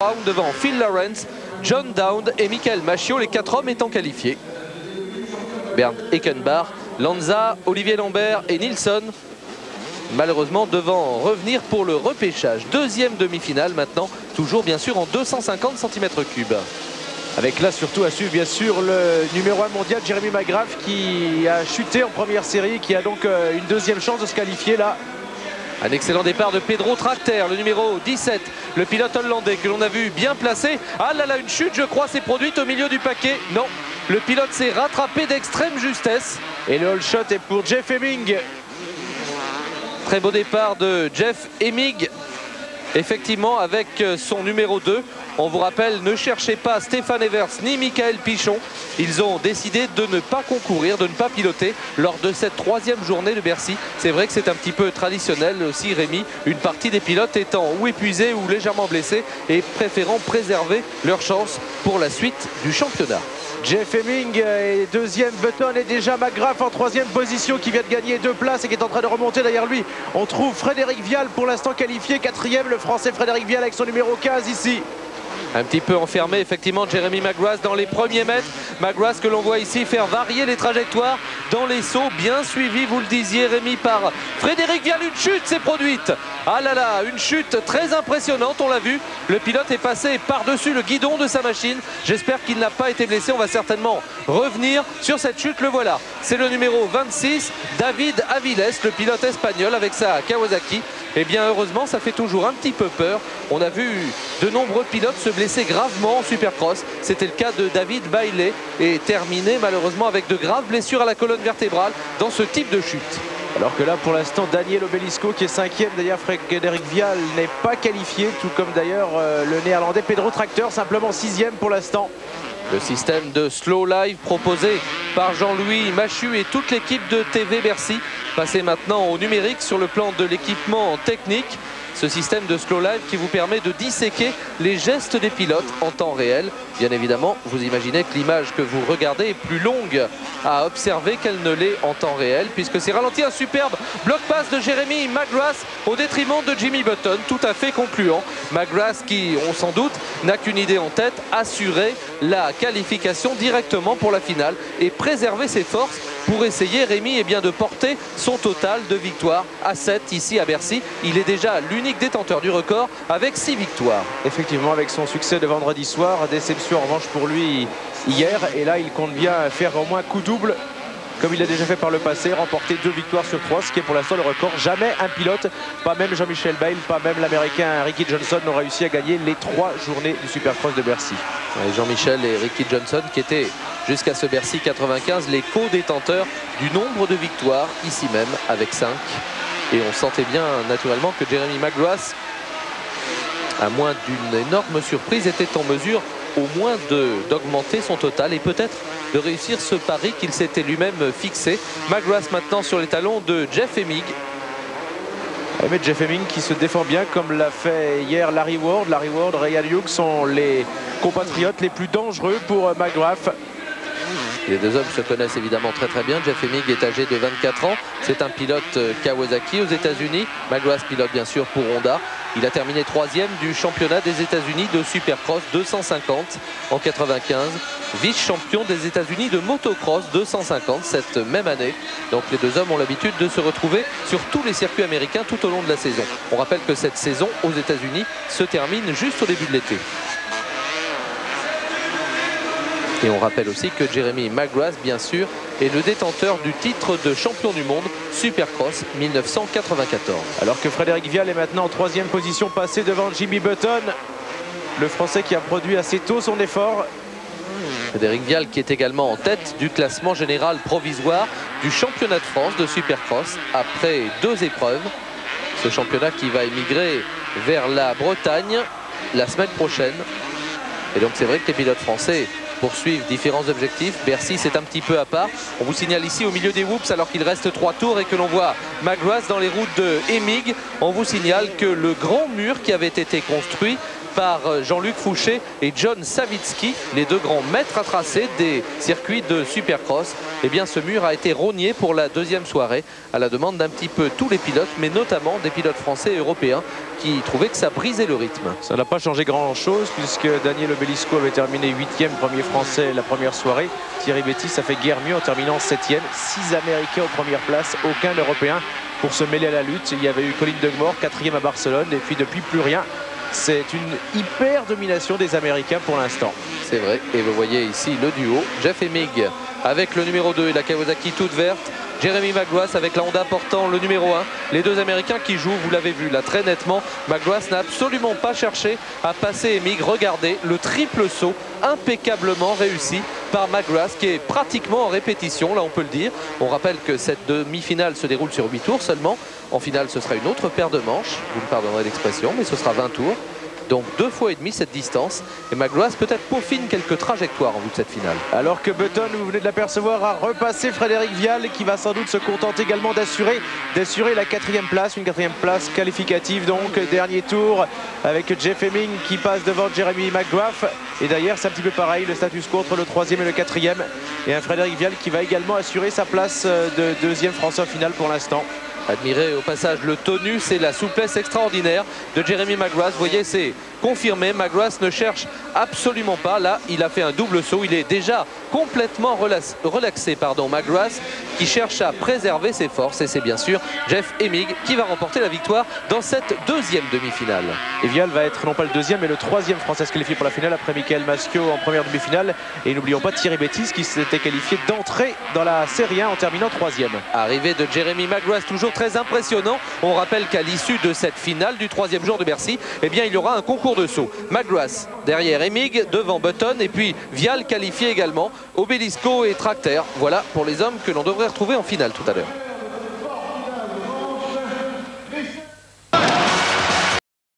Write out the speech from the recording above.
round devant Phil Lawrence, John Dowd et Michael Machiot, les 4 hommes étant qualifiés. Bernd Eckenbach, Lanza, Olivier Lambert et Nilsson, malheureusement devant revenir pour le repêchage. Deuxième demi-finale maintenant, toujours bien sûr en 250 cm3. Avec là surtout à suivre bien sûr le numéro 1 mondial Jeremy McGrath qui a chuté en première série, qui a donc une deuxième chance de se qualifier là. Un excellent départ de Pedro Tracter, le numéro 17, le pilote hollandais que l'on a vu bien placé. Ah là là, une chute je crois s'est produite au milieu du paquet. Non, le pilote s'est rattrapé d'extrême justesse. Et le all shot est pour Jeff Hemming. Très beau départ de Jeff Hemming. Effectivement avec son numéro 2. On vous rappelle, ne cherchez pas Stéphane Evers ni Michael Pichon. Ils ont décidé de ne pas concourir, de ne pas piloter lors de cette 3e journée de Bercy. C'est vrai que c'est un petit peu traditionnel aussi, Rémi, une partie des pilotes étant ou épuisés ou légèrement blessés et préférant préserver leur chance pour la suite du championnat. Jeff Hemming est deuxième, Button est déjà McGrath en 3e position qui vient de gagner 2 places et qui est en train de remonter derrière lui. On trouve Frédéric Vial pour l'instant qualifié, 4e, le français Frédéric Vial avec son numéro 15 ici. Un petit peu enfermé effectivement Jeremy McGrath dans les premiers mètres. McGrath que l'on voit ici faire varier les trajectoires dans les sauts, bien suivi, vous le disiez Rémi, par Frédéric Vial. Une chute s'est produite. Ah là là, une chute très impressionnante, on l'a vu. Le pilote est passé par-dessus le guidon de sa machine. J'espère qu'il n'a pas été blessé. On va certainement revenir sur cette chute. Le voilà. C'est le numéro 26, David Aviles, le pilote espagnol avec sa Kawasaki. Et bien heureusement, ça fait toujours un petit peu peur. On a vu de nombreux pilotes se blesser gravement en Supercross. C'était le cas de David Bailey et terminé malheureusement avec de graves blessures à la colonne vertébrale dans ce type de chute. Alors que là pour l'instant Daniel Obelisco qui est 5e, d'ailleurs Frédéric Vial n'est pas qualifié, tout comme d'ailleurs le néerlandais Pedro Tracter, simplement 6e pour l'instant. Le système de slow live proposé par Jean-Louis Machu et toute l'équipe de TV Bercy, passé maintenant au numérique sur le plan de l'équipement technique. Ce système de slow live qui vous permet de disséquer les gestes des pilotes en temps réel. Bien évidemment, vous imaginez que l'image que vous regardez est plus longue à observer qu'elle ne l'est en temps réel, puisque c'est ralenti. Un superbe bloc pass de Jeremy McGrath au détriment de Jimmy Button, tout à fait concluant. McGrath qui, on s'en doute, n'a qu'une idée en tête, assurer la qualification directement pour la finale et préserver ses forces pour essayer, Rémi, bien de porter son total de victoires à 7 ici à Bercy. Il est déjà l'unique détenteur du record avec 6 victoires. Effectivement, avec son succès de vendredi soir, déception en revanche pour lui hier, et là il compte bien faire au moins coup double comme il l'a déjà fait par le passé, remporter 2 victoires sur 3, ce qui est pour l'instant le record. Jamais un pilote, pas même Jean-Michel Bayle, pas même l'américain Ricky Johnson, n'ont réussi à gagner les 3 journées du Supercross de Bercy. Jean-Michel et Ricky Johnson qui étaient jusqu'à ce Bercy 95 les co-détenteurs du nombre de victoires ici même avec 5. Et on sentait bien naturellement que Jeremy McGrath, à moins d'une énorme surprise, était en mesure au moins d'augmenter son total et peut-être de réussir ce pari qu'il s'était lui-même fixé. McGrath maintenant sur les talons de Jeff Hemming. Mais Jeff Hemming qui se défend bien comme l'a fait hier Larry Ward. Larry Ward, Ryan Hughes sont les compatriotes les plus dangereux pour McGrath. Les 2 hommes se connaissent évidemment très bien. Jeff Hemming est âgé de 24 ans. C'est un pilote Kawasaki aux États-Unis. McGrath pilote bien sûr pour Honda. Il a terminé 3e du championnat des États-Unis de Supercross 250 en 95. Vice-champion des États-Unis de motocross 250 cette même année. Donc les 2 hommes ont l'habitude de se retrouver sur tous les circuits américains tout au long de la saison. On rappelle que cette saison aux États-Unis se termine juste au début de l'été. Et on rappelle aussi que Jeremy McGrath, bien sûr, est le détenteur du titre de champion du monde Supercross 1994. Alors que Frédéric Vial est maintenant en 3e position, passé devant Jimmy Button, le Français qui a produit assez tôt son effort. Frédéric Vial qui est également en tête du classement général provisoire du championnat de France de Supercross après 2 épreuves. Ce championnat qui va émigrer vers la Bretagne la semaine prochaine. Et donc c'est vrai que les pilotes français poursuivent différents objectifs. Bercy c'est un petit peu à part. On vous signale ici au milieu des whoops alors qu'il reste 3 tours et que l'on voit McGrath dans les routes de Hemming. On vous signale que le grand mur qui avait été construit par Jean-Luc Fouché et John Savitsky, les deux grands maîtres à tracer des circuits de Supercross. Eh bien, ce mur a été rogné pour la deuxième soirée à la demande d'un petit peu tous les pilotes, mais notamment des pilotes français et européens qui trouvaient que ça brisait le rythme. Ça n'a pas changé grand-chose puisque Daniel Obelisco avait terminé 8e, premier français la première soirée. Thierry Bettis a fait guère mieux en terminant 7e. 6 Américains aux premières places, aucun Européen pour se mêler à la lutte. Il y avait eu Colin Dugmore, 4e à Barcelone, et puis depuis plus rien. C'est une hyper domination des Américains pour l'instant. C'est vrai, et vous voyez ici le duo, Jeff Emig avec le numéro 2 et la Kawasaki toute verte, Jeremy Magloire avec la Honda portant le numéro 1. Les deux Américains qui jouent, vous l'avez vu là très nettement. Magloire n'a absolument pas cherché à passer Emig. Regardez le triple saut impeccablement réussi par Magloire qui est pratiquement en répétition, là on peut le dire. On rappelle que cette demi-finale se déroule sur 8 tours seulement. En finale ce sera une autre paire de manches, vous me pardonnerez l'expression, mais ce sera 20 tours. Donc 2 fois et demi cette distance. Et Magloire peut-être peaufine quelques trajectoires en vue de cette finale. Alors que Button, vous venez de l'apercevoir, a repassé Frédéric Vial qui va sans doute se contenter également d'assurer la 4e place. Une 4e place qualificative donc. Dernier tour avec Jeff Emig qui passe devant Jeremy Magloire. Et d'ailleurs c'est un petit peu pareil, le status quo entre le 3e et le 4e. Et un Frédéric Vial qui va également assurer sa place de 2e français en finale pour l'instant. Admirez au passage le tonus et la souplesse extraordinaire de Jeremy Magloire. Vous voyez, c'est confirmé. Magloire ne cherche absolument pas. Là, il a fait un double saut. Il est déjà complètement relaxé. Magloire qui cherche à préserver ses forces. Et c'est bien sûr Jeff Emig qui va remporter la victoire dans cette deuxième demi-finale. Et Vial va être non pas le 2e mais le 3e français qualifié pour la finale après Michael Maschio en première demi-finale. Et n'oublions pas Thierry Bettis qui s'était qualifié d'entrée dans la série 1 en terminant 3e. Arrivée de Jeremy Magloire, toujours très impressionnant. On rappelle qu'à l'issue de cette finale du 3e jour de Bercy, eh bien, il y aura un concours de saut. Magloire derrière Emig, devant Button, et puis Vial qualifié également, Obelisco et Tracter. Voilà pour les hommes que l'on devrait retrouver en finale tout à l'heure.